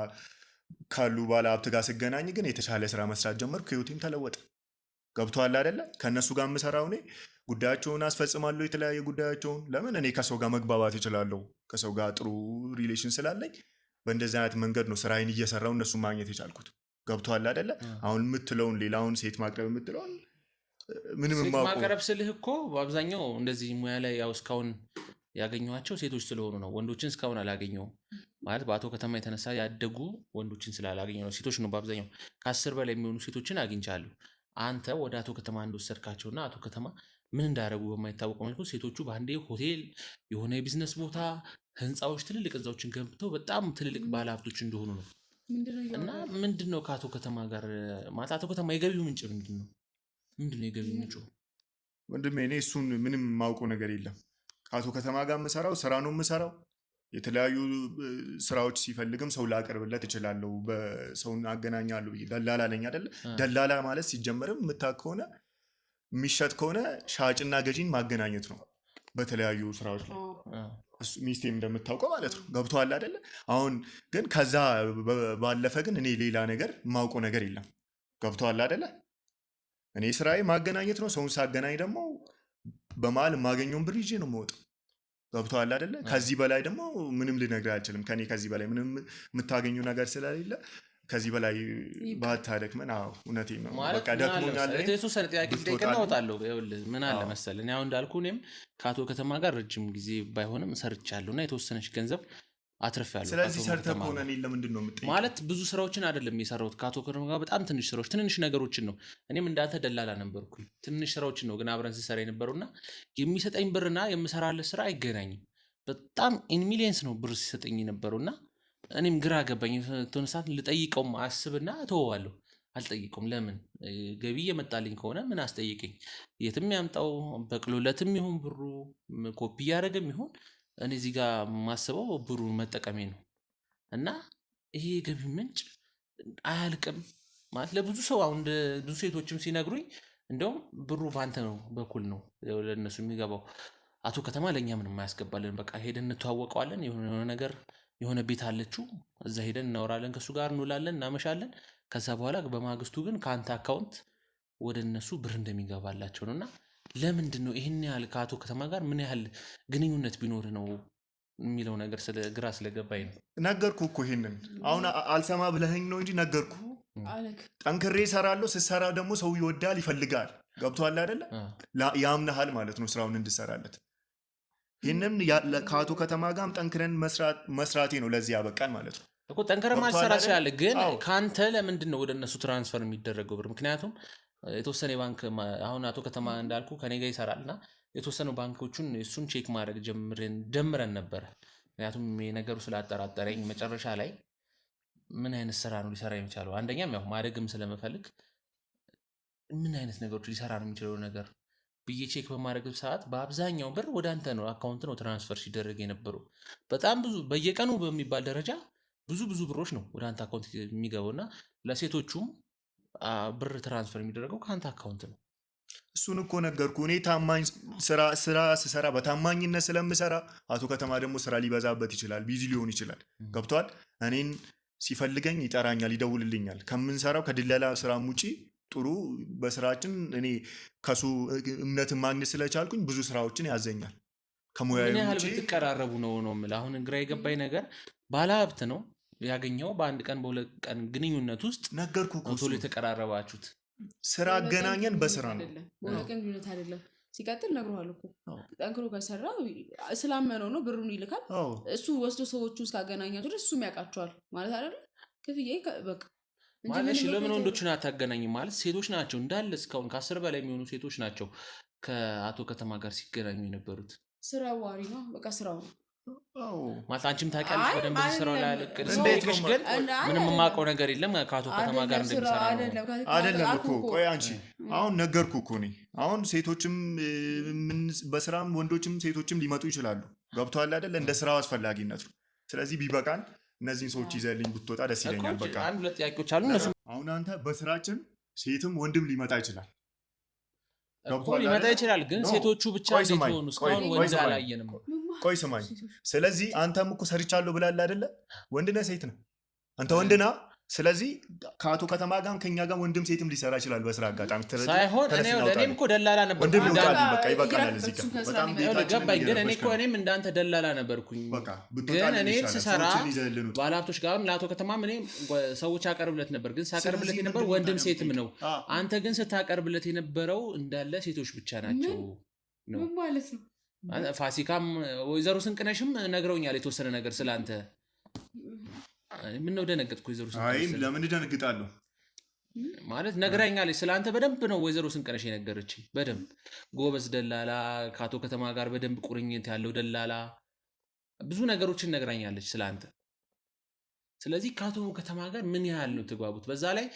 ካሉ ባለ ሀብት ጋር ስገናኝ ግን የተሻለ ስራ መስራት ጀመርኩ። ህይወቴም ተለወጠ። ገብቶሃል አይደለ? ከእነሱ ጋር የምሰራው እኔ ጉዳያቸውን አስፈጽማለሁ። የተለያየ ጉዳያቸውን ለምን እኔ ከሰው ጋር መግባባት እችላለሁ። ከሰው ጋር ጥሩ ሪሌሽን ስላለኝ በእንደዚህ አይነት መንገድ ነው ስራዬን እየሰራው እነሱን ማግኘት የቻልኩት። ገብቶሃል አይደለ? አሁን የምትለውን ሌላውን ሴት ማቅረብ የምትለውን ምንም ሴት ማቅረብ ስልህ እኮ በአብዛኛው እንደዚህ ሙያ ላይ ያው እስካሁን ያገኘኋቸው ሴቶች ስለሆኑ ነው። ወንዶችን እስካሁን አላገኘሁም። ማለት በአቶ ከተማ የተነሳ ያደጉ ወንዶችን ስላላገኘሁ ነው። ሴቶች ነው በአብዛኛው። ከ10 በላይ የሚሆኑ ሴቶችን አግኝቻለሁ። አንተ ወደ አቶ ከተማ እንደወሰድካቸውና አቶ ከተማ ምን እንዳደረጉ በማይታወቀው መልኩ ሴቶቹ በአንዴ ሆቴል፣ የሆነ የቢዝነስ ቦታ፣ ህንፃዎች፣ ትልልቅ ህንፃዎችን ገንብተው በጣም ትልልቅ ባለሀብቶች እንደሆኑ ነው። እና ምንድን ነው ከአቶ ከተማ ጋር ማለት አቶ ከተማ የገቢው ምንጭ ምንድን ነው? የገቢው ምንጩ? ወንድሜ እኔ እሱን ምንም የማውቀው ነገር የለም። ከአቶ ከተማ ጋር የምሰራው ስራ ነው የምሰራው። የተለያዩ ስራዎች ሲፈልግም ሰው ላቀርብለት እችላለሁ። በሰውን አገናኛለሁ። ደላላ ነኝ አይደለ? ደላላ ማለት ሲጀመርም የምታውቅ ከሆነ የሚሸጥ ከሆነ ሻጭና ገዢን ማገናኘት ነው በተለያዩ ስራዎች ላይ። ሚስቴም እንደምታውቀው ማለት ነው። ገብቶሃል አይደለ? አሁን ግን ከዛ ባለፈ ግን እኔ ሌላ ነገር የማውቀው ነገር የለም። ገብቶሃል አይደለ? እኔ ስራዬ ማገናኘት ነው። ሰውን ሳገናኝ ደግሞ በመሀል የማገኘውን ብር ይዤ ነው የምወጣው። ገብቶሃል አይደለ? ከዚህ በላይ ደግሞ ምንም ልነግርህ አልችልም። ከኔ ከዚህ በላይ ምንም የምታገኙ ነገር ስለሌለ ከዚህ በላይ ባታደክመን። እውነቴን ነው። በቃ ደክሞኛል። የተወሰነ ጥያቄ ልጠይቅና እወጣለሁ። ምን አለ መሰለህ እኔ አሁን እንዳልኩህ እኔም ከአቶ ከተማ ጋር ረጅም ጊዜ ባይሆንም ሰርቻለሁ እና የተወሰነች ገንዘብ አትርፌያለሁ። ስለዚህ ሰርተህ ከሆነ እኔን ለምንድን ነው የምጠይቀው? ማለት ብዙ ስራዎችን አይደለም የሰራሁት ከአቶ ከተማ ጋር በጣም ትንሽ ስራዎች፣ ትንንሽ ነገሮችን ነው። እኔም እንዳንተ ደላላ ነበርኩኝ። ትንሽ ስራዎችን ነው ግን አብረን ስሰራ የነበረውና የሚሰጠኝ ብርና የምሰራለት ስራ አይገናኝም። በጣም ኢን ሚሊየንስ ነው ብር ሲሰጠኝ የነበረውና እኔም ግራ ገባኝ። የተወሰነ ሰዓት ልጠይቀውም አስብና እተወዋለሁ። አልጠይቀውም። ለምን ገቢ እየመጣልኝ ከሆነ ምን አስጠይቀኝ? የትም ያምጣው በቅሎለትም ይሁን ብሩ ኮፒ እያደረገም ይሁን እኔ እዚህ ጋር ማስበው ብሩን መጠቀሜ ነው። እና ይሄ የገቢ ምንጭ አያልቅም ማለት ለብዙ ሰው አሁን ብዙ ሴቶችም ሲነግሩኝ እንደውም ብሩ በአንተ ነው በኩል ነው ለእነሱ የሚገባው። አቶ ከተማ ለእኛ ምንም አያስገባልን። በቃ ሄደን እንተዋወቀዋለን። የሆነ ነገር የሆነ ቤት አለችው እዛ ሄደን እናወራለን፣ ከእሱ ጋር እንውላለን፣ እናመሻለን። ከዛ በኋላ በማግስቱ ግን ከአንተ አካውንት ወደ እነሱ ብር እንደሚገባላቸው ነው። እና ለምንድን ነው ይህን ያህል ከአቶ ከተማ ጋር ምን ያህል ግንኙነት ቢኖር ነው የሚለው ነገር ግራ ስለገባኝ ነው። ነገርኩ እኮ ይሄንን አሁን አልሰማ ብለኸኝ ነው እንጂ ነገርኩ። ጠንክሬ እሰራለሁ። ስትሰራ ደግሞ ሰው ይወዳል፣ ይፈልጋል። ገብቶሃል አይደለ? ያምናሃል ማለት ነው ስራውን እንድሰራለት። ይህንን ከአቶ ከተማ ጋርም ጠንክረን መስራቴ ነው ለዚህ ያበቃን ማለት ነው እኮ። ጠንክረን ማሰራት ይችላል፣ ግን ከአንተ ለምንድን ነው ወደ እነሱ ትራንስፈር የሚደረገው ብር? ምክንያቱም የተወሰነ ባንክ አሁን አቶ ከተማ እንዳልኩ ከኔ ጋር ይሰራል እና የተወሰኑ ባንኮቹን እሱን ቼክ ማድረግ ጀምረን ነበረ። ምክንያቱም የነገሩ ስላጠራጠረኝ መጨረሻ ላይ ምን አይነት ስራ ነው ሊሰራ የሚቻለው? አንደኛም ያው ማደግም ስለምፈልግ ምን አይነት ነገሮች ሊሰራ ነው የሚችለው ነገር ብዬ ቼክ በማድረግ ሰዓት በአብዛኛው ብር ወደ አንተ ነው አካውንት ነው ትራንስፈር ሲደረግ የነበረው። በጣም ብዙ በየቀኑ በሚባል ደረጃ ብዙ ብሮች ነው ወደ አንተ አካውንት የሚገባው እና ለሴቶቹም ብር ትራንስፈር የሚደረገው ከአንተ አካውንት ነው። እሱን እኮ ነገርኩ። እኔ ታማኝ ስራ ስሰራ በታማኝነት ስለምሰራ፣ አቶ ከተማ ደግሞ ስራ ሊበዛበት ይችላል፣ ቢዚ ሊሆን ይችላል። ገብቷል? እኔን ሲፈልገኝ ይጠራኛል፣ ይደውልልኛል። ከምንሰራው ከድለላ ስራም ውጪ ጥሩ በስራችን እኔ ከሱ እምነትን ማግኘት ስለቻልኩኝ ብዙ ስራዎችን ያዘኛል። ከሙያዬ ምን ያህል ብትቀራረቡ ነው የምልህ። አሁን ግራ የገባኝ ነገር ባለሀብት ነው ያገኘው በአንድ ቀን በሁለት ቀን ግንኙነት ውስጥ ነገርኩ እኮ ቶሎ የተቀራረባችሁት ስራ አገናኘን በስራ ነው። በሁለት ቀን ግንኙነት አይደለም። ሲቀጥል ነግሮሃል እኮ ጠንክሮ ከሰራ ስላመነው ነው ብሩን ይልካል። እሱ ወስዶ ሰዎቹ እስካገናኛቸው ድረስ እሱም ያውቃቸዋል ማለት አይደለ? ክፍያ በቃ ማለት ለምን ወንዶችን አታገናኝም? ማለት ሴቶች ናቸው እንዳለ እስካሁን ከ10 በላይ የሚሆኑ ሴቶች ናቸው ከአቶ ከተማ ጋር ሲገናኙ የነበሩት። ስራው ዋሪ ነው በቃ ስራው ነው። ማለት አንቺም ታውቂያለሽ በደንብ ስራው ላይ ልቅል ስለሽ ግን ምንም የማውቀው ነገር የለም ከአቶ ከተማ ጋር እንደሚሰራ አይደለም እኮ ቆይ አንቺ አሁን ነገርኩ እኮ እኔ አሁን ሴቶችም በስራም ወንዶችም ሴቶችም ሊመጡ ይችላሉ ገብቷል አይደል እንደ ስራው አስፈላጊነት ነው ስለዚህ ቢበቃን እነዚህን ሰዎች ይዘልኝ ብትወጣ ደስ ይለኛል በቃ አንድ ሁለት ጥያቄዎች አሉ እነሱ አሁን አንተ በስራችን ሴትም ወንድም ሊመጣ ይችላል ሊመጣ ይችላል ግን ሴቶቹ ብቻ እንዴት ሆኑ እስካሁን ወንድ አላየንም ቆይ ስማኝ ስለዚህ አንተም እኮ ሰርቻለሁ ብላል አይደለ ወንድ ነህ ሴት ነህ አንተ ወንድ ነህ ስለዚህ ከአቶ ከተማ ጋርም ከኛ ጋር ወንድም ሴትም ሊሰራ ይችላል በስራ አጋጣሚ ሳይሆን እኔም እኮ ደላላ ነበር ወንድም ይወጣል በቃ ይበቃናል እዚህ ጋር በጣም ገባኝ ግን እኔም እንዳንተ ደላላ ነበርኩኝ ግን እኔ ስሰራ ባለሀብቶች ጋር ለአቶ ከተማም እኔ ሰዎች አቀርብለት ነበር ግን ሳቀርብለት የነበር ወንድም ሴትም ነው አንተ ግን ስታቀርብለት የነበረው እንዳለ ሴቶች ብቻ ናቸው ምን ማለት ነው ፋሲካም ወይዘሮ ስንቅነሽም ነግረውኛል የተወሰነ ነገር ስላንተ ምን ነው ደነገጥኩ ወይዘሮ ስንቅነሽ አይ ለምን ደነግጣለሁ ማለት ነግራኛለች ስላንተ በደንብ ነው ወይዘሮ ስንቅነሽ የነገረችኝ በደንብ ጎበዝ ደላላ ከአቶ ከተማ ጋር በደንብ ቁርኝት ያለው ደላላ ብዙ ነገሮችን ነግራኛለች ስላንተ ስለዚህ ከአቶ ከተማ ጋር ምን ያህል ነው ተግባቡት በዛ ላይ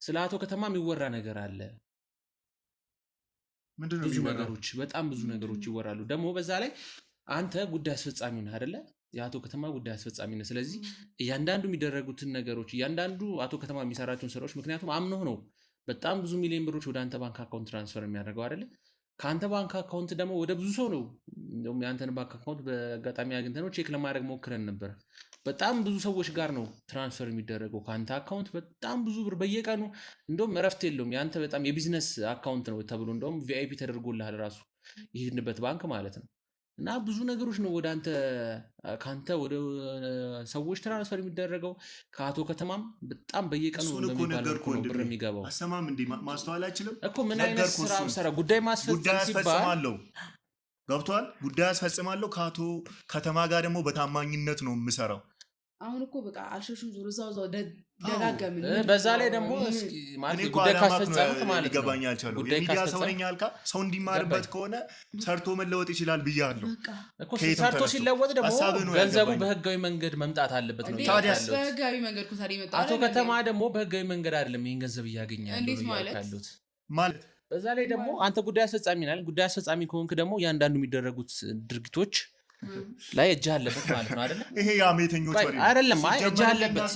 ስለ አቶ ከተማ የሚወራ ነገር አለ ምንድነው ብዙ ነገሮች በጣም ብዙ ነገሮች ይወራሉ ደግሞ በዛ ላይ አንተ ጉዳይ አስፈጻሚ ነህ አይደለ የአቶ ከተማ ጉዳይ አስፈጻሚ ነህ ስለዚህ እያንዳንዱ የሚደረጉትን ነገሮች እያንዳንዱ አቶ ከተማ የሚሰራቸውን ስራዎች ምክንያቱም አምነው ነው በጣም ብዙ ሚሊዮን ብሮች ወደ አንተ ባንክ አካውንት ትራንስፈር የሚያደርገው አይደለ ከአንተ ባንክ አካውንት ደግሞ ወደ ብዙ ሰው ነው እንደውም የአንተን ባንክ አካውንት በአጋጣሚ አግኝተነው ቼክ ለማድረግ ሞክረን ነበር በጣም ብዙ ሰዎች ጋር ነው ትራንስፈር የሚደረገው ከአንተ አካውንት በጣም ብዙ ብር በየቀኑ እንደውም እረፍት የለውም የአንተ በጣም የቢዝነስ አካውንት ነው ተብሎ እንደውም ቪአይፒ ተደርጎልሃል ራሱ ይሄድንበት ባንክ ማለት ነው እና ብዙ ነገሮች ነው ወደ አንተ ካንተ ወደ ሰዎች ትራንስፈር የሚደረገው ከአቶ ከተማም በጣም በየቀኑ ነው ብር የሚገባው አሰማም እንዴ ማስተዋል አይችልም እኮ ምን አይነት ስራ ሰራ ጉዳይ ማስፈጸም ሲባል ገብቷል ጉዳይ አስፈጽማለሁ ከአቶ ከተማ ጋር ደግሞ በታማኝነት ነው የምሰራው አሁን እኮ በቃ አልሸሹም ዞር እዛው ደጋገምን በዛ ላይ ደግሞ ማለት ጉዳይ ካስፈጸምክ ማለት ይገባኝ አልቻለሁ የሚዲያ ሰው ነኝ አልካ ሰው እንዲማርበት ከሆነ ሰርቶ መለወጥ ይችላል ብያለሁ እኮ ሰርቶ ሲለወጥ ደግሞ ገንዘቡ በህጋዊ መንገድ መምጣት አለበት ነው ታዲያ በህጋዊ መንገድ ኩታሪ መጣ አቶ ከተማ ደግሞ በህጋዊ መንገድ አይደለም ይሄን ገንዘብ ያገኛል ማለት በዛ ላይ ደግሞ አንተ ጉዳይ አስፈጻሚ ነህ ጉዳይ አስፈጻሚ ከሆንክ ደግሞ ያንዳንዱ የሚደረጉት ድርጊቶች ላይ እጅ አለበት ማለት ነው አይደል ይሄ ያሜተኞች ወሬ አይደለም እጅ አለበት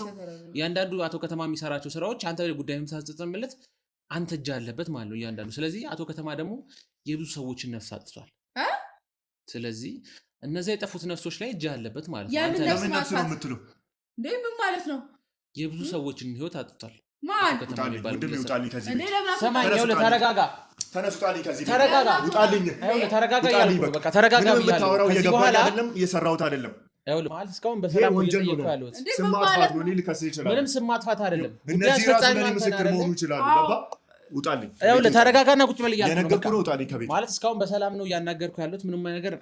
ያንዳንዱ አቶ ከተማ የሚሰራቸው ስራዎች አንተ ጉዳይ የምታስፈጽምለት አንተ እጅ አለበት ማለት ነው ያንዳንዱ ስለዚህ አቶ ከተማ ደግሞ የብዙ ሰዎችን ነፍስ አጥቷል ስለዚህ እነዛ የጠፉት ነፍሶች ላይ እጅ አለበት ማለት ነው አንተ ለምን ነፍስ ነው የምትለው እንዴ ምን ማለት ነው የብዙ ሰዎችን ህይወት አጥቷል ማን ወንድም ይውጣልኝ ከዚህ ሰማኝ ይኸውልህ ተረጋጋ ተነስቷልኝ ከዚህ ተረጋጋ ውጣልኝ ይኸውልህ ተረጋጋ ያልኩህ በቃ ተረጋጋ ብያለሁ እየገባኝ አይደለም እየሰራሁት አይደለም ይኸውልህ ማለት እስካሁን በሰላም እየጠየቅኩ ያለሁት ስም ማጥፋት ነው ሊልከስ ይችላል ምንም ስም ማጥፋት አይደለም ጉዳይ አስፈጻሚ ምስክር መሆኑ ይችላል ገባ ውጣልኝ ይኸውልህ ተረጋጋና ቁጭ በል እያልኩህ የነገርኩህ ነው ውጣልኝ ከቤት ማለት እስካሁን በሰላም ነው እያናገርኩ ያለሁት ምንም ነገር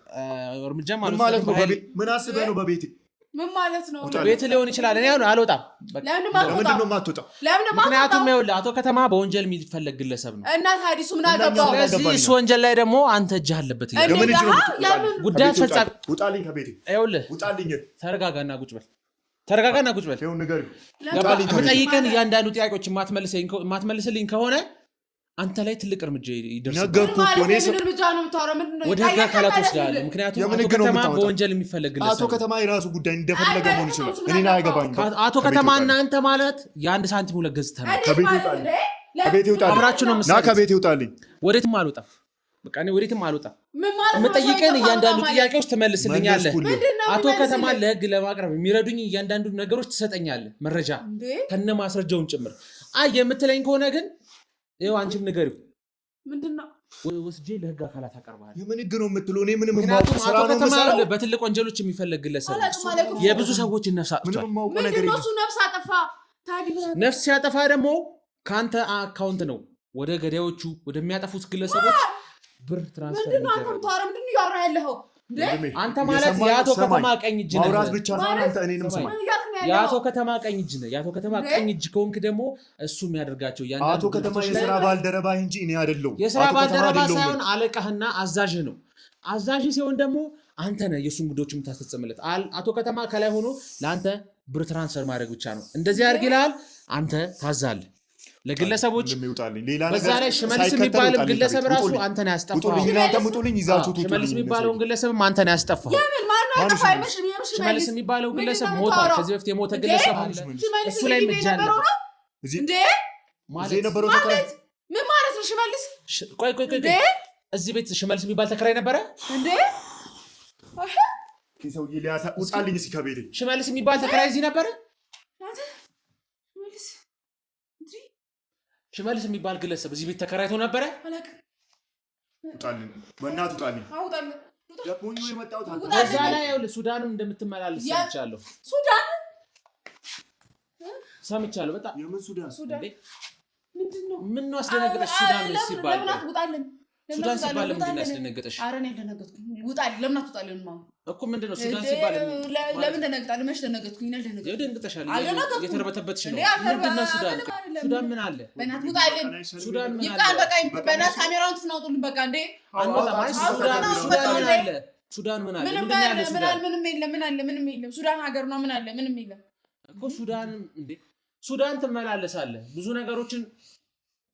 እርምጃ ማለት ነው ምን አስበህ ነው በቤቴ ምን ማለት ነው ቤት ሊሆን ይችላል እኔ አልወጣም ለምንድን ነው የማትወጣው ምክንያቱም ይኸውልህ አቶ ከተማ በወንጀል የሚፈለግ ግለሰብ ነው እና ታዲሱ ምን አገባው ስለዚህ እሱ ወንጀል ላይ ደግሞ አንተ እጅ አለበት ጉዳይ አስፈጻሚ ውጣልኝ ከቤቴ ይኸውልህ ውጣልኝ ተረጋጋና ቁጭ በል ይኸው ንገሪው የምጠይቅህን እያንዳንዱ ጥያቄዎች የማትመልስልኝ ከሆነ አንተ ላይ ትልቅ እርምጃ ይደርሳል ነገርኩህ እኮ እኔ እርምጃ ነው የምታወራው ምንድነው ወደ ህግ አካላት ወስዳለሁ ምክንያቱም አቶ ከተማ በወንጀል የሚፈለግ ግለሰብ አቶ ከተማ የራሱ ጉዳይ እንደፈለገ መሆን ይችላል እኔን አይገባኝም አቶ ከተማ እናንተ ማለት የአንድ ሳንቲም ሁለት ገጽታ ነው ከቤቴ ይውጣልኝ አብራችሁ ነው ና ከቤቴ ይውጣልኝ ወዴትም አልወጣም በቃ እኔ ወዴትም አልወጣም የምጠይቅህን እያንዳንዱ ጥያቄዎች ትመልስልኛለህ አቶ ከተማ ለህግ ለማቅረብ የሚረዱኝ እያንዳንዱ ነገሮች ትሰጠኛለህ መረጃ ከነ ማስረጃውን ጭምር የምትለኝ ከሆነ ግን ይኸው አንቺም ንገሪው ምንድነው ወስጄ ለህግ አካላት አቀርባለሁ የምን ህግ ነው የምትለው እኔ ምንም ምክንያቱም አቶ ከተማ በትልቅ ወንጀሎች የሚፈለግ ግለሰብ የብዙ ሰዎችን ነፍስ አጥቷል ነፍስ ሲያጠፋ ደግሞ ከአንተ አካውንት ነው ወደ ገዳዮቹ ወደሚያጠፉት ግለሰቦች ብር ትራንስፈር ያለው አንተ ማለት የአቶ ከተማ ቀኝ እጅ ነህ ማውራት ብቻ ሳይሆን አንተ እኔንም ስማ የአቶ ከተማ ቀኝ እጅ ነህ የአቶ ከተማ ቀኝ እጅ ከሆንክ ደግሞ እሱ የሚያደርጋቸው አቶ ከተማ የስራ ባልደረባ እንጂ እኔ አይደለሁም የስራ ባልደረባ ሳይሆን አለቃህና አዛዥህ ነው አዛዥ ሲሆን ደግሞ አንተ ነህ የሱን ጉዳዮች የምታስፈጽምለት። አቶ ከተማ ከላይ ሆኖ ለአንተ ብር ትራንስፈር ማድረግ ብቻ ነው። እንደዚህ አድርግ ይልሃል፣ አንተ ታዛለህ ለግለሰቦች። በዛ ላይ ሽመልስ የሚባለው ግለሰብ ራሱ አንተን ያስጠፋው። ሽመልስ የሚባለውን ግለሰብም አንተን ያስጠፋው። ሽመልስ የሚባለው ግለሰብ ሞቷል። ከዚህ በፊት የሞተ ግለሰብ አለ። እሱ ላይ ምጃለ እንዴ ማለት ምን ማለት ነው? ሽመልስ ቆይ እዚህ ቤት ሽመልስ የሚባል ተከራይ ነበረ እንዴ? ሽመልስ የሚባል ተከራይ እዚህ ነበረ? ሽመልስ የሚባል ግለሰብ እዚህ ቤት ተከራይቶ ነበረ? በዛ ላይ ሱዳንም እንደምትመላለስ ሰምቻለሁ። ሰምቻለሁ። በጣም ምን ነው አስደነገጠሽ? ሱዳን ሲባል ሱዳን ሲባል ለምን ያስደነገጠሽ? ኧረ እኔ አልደነገጥኩም። ውጣልኝ። ለምን አትወጣልኝ? እኮ ምንድን ነው ሱዳን ሲባል ለምን ደነግጣለህ? መች ደነገጥኩኝ? ደንግጠሻል። የተርበተበትሽ ነው። ምንድን ነው ሱዳን? ሱዳን ምን አለ? በእናትህ ውጣልኝ። ሱዳን ምን አለ? በቃ በእናትህ ካሜራውን ትናውጡልኝ። በቃ እንዴ ሱዳን ምን አለ? ምንም የለም። ምን አለ? ምንም የለም። ሱዳን ሀገር ነው። ምን አለ? ምንም የለም እኮ ሱዳን። እንዴ ሱዳን ትመላለሳለህ። ብዙ ነገሮችን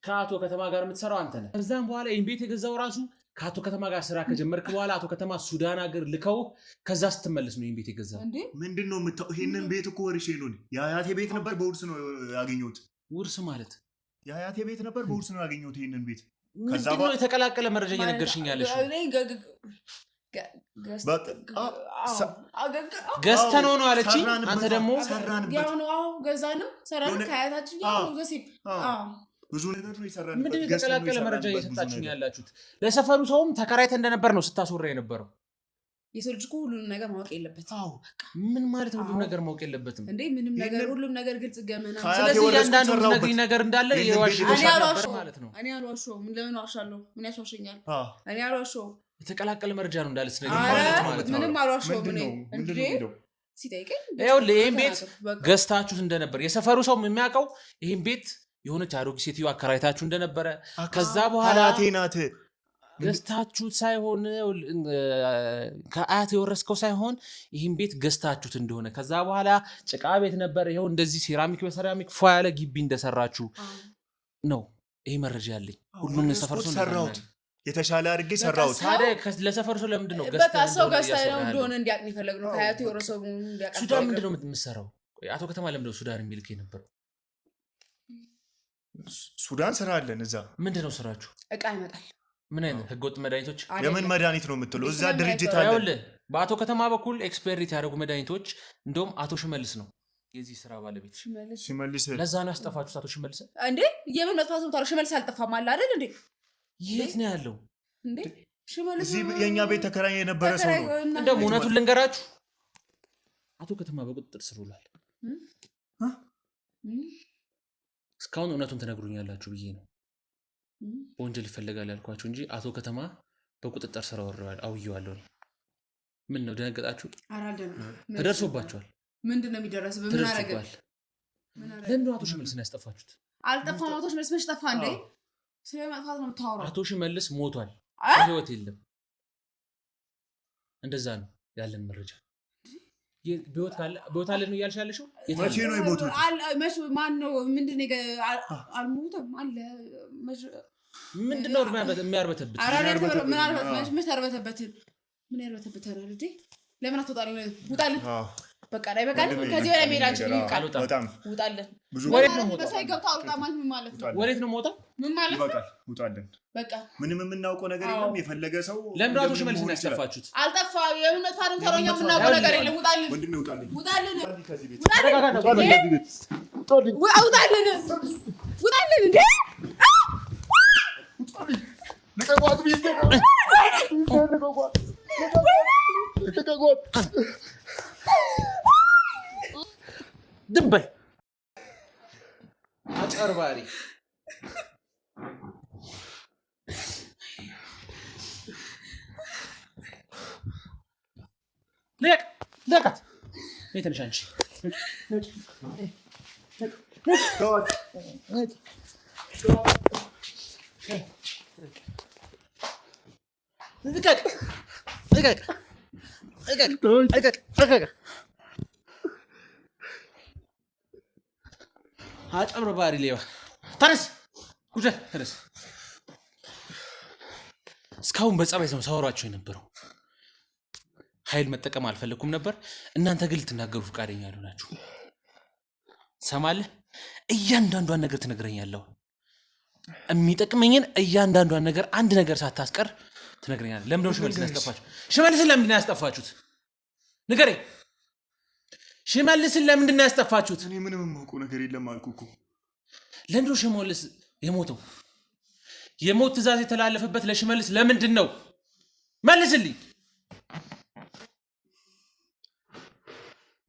ከአቶ ከተማ ጋር የምትሰራው አንተ ነህ። ከዛም በኋላ ይህን ቤት የገዛው ራሱ ከአቶ ከተማ ጋር ስራ ከጀመርክ በኋላ አቶ ከተማ ሱዳን ሀገር ልከው ከዛ ስትመለስ ነው ይህን ቤት የገዛው። ምንድን ነው ይህንን ቤት እኮ ወርሼ ነው። የአያቴ ቤት ነበር፣ በውርስ ነው ያገኘሁት። ውርስ ማለት የአያቴ ቤት ነበር፣ በውርስ ነው ያገኘሁት ይህንን ቤት። ምንድን ነው የተቀላቀለ መረጃ እየነገርሽኝ ያለሽ? ገዝተህ ነው አለችኝ። አንተ ደግሞ ገዛንም ሰራን ከአያታችን ብዙ ነገር ነው ይሰራል። ምንድን ነው የተቀላቀለ መረጃ እየሰጣችሁኝ ያላችሁት? ለሰፈሩ ሰውም ተከራይተ እንደነበር ነው ስታስወራ የነበረው። የሰው ልጅ እኮ ሁሉንም ነገር ማወቅ የለበትም። ምን ማለት ሁሉም ነገር ማወቅ የለበትም እንዴ? ምንም ነገር ሁሉም ነገር ግልጽ ገመና። ስለዚህ እያንዳንዱ ነገር እንዳለ የዋሽሽ ማለት ነው። እኔ አልዋሸሁም። ለምን ዋሻለሁ? ምን ያስዋሸኛል? እኔ አልዋሸሁም። የተቀላቀለ መረጃ ነው እንዳለ ማለት ነው። ምንም አልዋሸሁም። እኔ እንዴ ሲጠይቀኝ ይኸውልህ ይሄን ቤት ገዝታችሁት እንደነበር የሰፈሩ ሰው የሚያውቀው ይሄን ቤት የሆነች አሮጊት ሴትዮ አከራይታችሁ እንደነበረ ከዛ በኋላ ናት ገዝታችሁት ሳይሆን ከአያት የወረስከው ሳይሆን ይህን ቤት ገዝታችሁት እንደሆነ ከዛ በኋላ ጭቃ ቤት ነበር። ይኸው እንደዚህ ሴራሚክ በሴራሚክ ፏ ያለ ግቢ እንደሰራችሁ ነው ይሄ መረጃ ያለኝ። ሁሉም ሰፈር ሰው ሰራሁት፣ የተሻለ አድርጌ ሰራሁት። ታዲያ ለሰፈር ሰው ለምንድን ነው በቃ ሰው ገዝታ እንደሆነ እንዲያውቅ ነው የፈለግነው። ከአያት የወረሰው እንዲያውቅ። ሱዳን ምንድን ነው የምትሰራው? አቶ ከተማ ለምንድን ነው ሱዳን የሚልክ የነበረው? ሱዳን ስራ አለን እዛ። ምንድን ነው ስራችሁ? እቃ ይመጣል። ምን አይነት ህገወጥ መድኃኒቶች? የምን መድኃኒት ነው የምትለው? እዛ ድርጅት አለ። በአቶ ከተማ በኩል ኤክስፐሪት ያደረጉ መድኃኒቶች እንደውም አቶ ሽመልስ ነው የዚህ ስራ ባለቤት። ሽመልስ ለዛ ነው ያስጠፋችሁት አቶ ሽመልስ። እንዴ የምን መጥፋት ነው ታዲያ? ሽመልስ አልጠፋም አለ አይደል እንዴ? የት ነው ያለው እንዴ ሽመልስ? እዚህ የኛ ቤት ተከራይ የነበረ ሰው ነው። እንደውም እውነቱን ልንገራችሁ አቶ ከተማ በቁጥጥር ስር ውሏል። እስካሁን እውነቱን ትነግሩኛላችሁ ብዬ ነው በወንጀል ይፈለጋል ያልኳችሁ እንጂ አቶ ከተማ በቁጥጥር ስር አውየዋለሁ። ምን ነው ደነገጣችሁ? ተደርሶባችኋል። ምንድን ነው የሚደረስ? በምን አረገ? ለምን አቶ ሽመልስን ያስጠፋችሁት? አልጠፋም። አቶ ሽመልስ መች ጠፋ እንዴ? ስለ ማጥፋት ነው የምታወራው? አቶ ሽመልስ ሞቷል፣ ህይወት የለም። እንደዛ ነው ያለን መረጃ። ቦታ አለ ነው እያልሽ ያለሽው? መቼ ነው የሞቱት? ማን ነው? ምንድን ነው አልሞተም አለ። ምንድን ነው የሚያርበተብት? ምን ታርበተበትን? ምን ያርበተበትን? እንዴ ለምን አትወጣልኝ? ውጣልን። በቃ ላይ በቃ ከዚህ በላይ መሄድ አንችልም። በጣም ውጣልን። ወዴት ነው ሞታ? በሳይ ገብታ አውጣ ማለት ምን ማለት ነው? ወዴት ነው ሞታ? ምን ማለት ነው? ውጣልን። በቃ ምንም የምናውቀው ነገር የለም። የፈለገ ሰው ለምን አቶ ሽመልስን ያስጠፋችሁት? አልጠፋ የእውነት ታሪክ ተሮኛ የምናውቀው ነገር የለም። ውጣልን። ምንድን ነው ውጣልን? ውጣልን። ከዚህ ቤት ውጣልን። ውጣልን። እንዴ ልቀቋት ቢስቴ ልቀቋት። ድንበል አጨርባሪ ለቃት ትንሽ አንቺ ልቀቅ አጨብርባሪ ሌባ ተነስ ጉጀት ተነስ እስካሁን በጸባይ ሳወራቸው የነበረው ኃይል መጠቀም አልፈለኩም ነበር እናንተ ግን ልትናገሩ ፈቃደኛ አልሆናችሁ ሰማለህ እያንዳንዷን ነገር ትነግረኛለህ የሚጠቅመኝን እያንዳንዷን ነገር አንድ ነገር ሳታስቀር ትነግረኛለህ ለምን ነው ሽመልስን ለምንድን ነው ያስጠፋችሁት ንገረኝ ሽመልስን ለምንድን ነው ያስጠፋችሁት እኔ ምንም የማውቀው ነገር የለም አልኩህ እኮ ለምንድን ነው ሽመልስ የሞተው የሞት ትእዛዝ የተላለፈበት ለሽመልስ ለምንድን ነው መልስልኝ